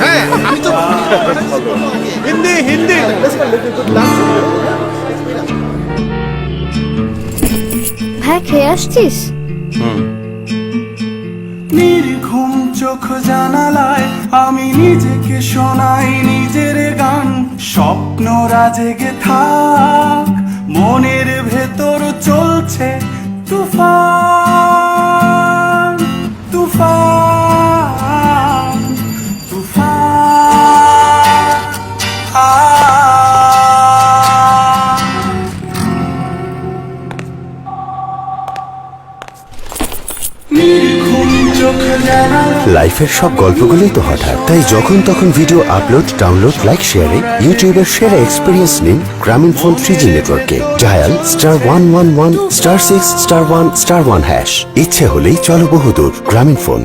হ্যাঁ আমি তো হিন্দি হিন্দি ভাই খেয়ে আসছিস? নির্ঘুম চোখ জানালায় আমি নিজেকে শোনাই নিজের গান, স্বপ্নরা জেগে থাক মনের ভেতর চলছে তুফান তুফান তুফান। নির্ঘুম চোখ জানালায় লাইফের সব গল্পগুলোই তো হঠাৎ, তাই যখন তখন ভিডিও আপলোড, ডাউনলোড, লাইক, শেয়ারে ইউটিউবের সেরা এক্সপিরিয়েন্স নিন গ্রামীণ ফোন 3G নেটওয়ার্কে। ডায়াল *111*6*1*1#। ইচ্ছে হলেই চলো বহুদূর। গ্রামীণ ফোন।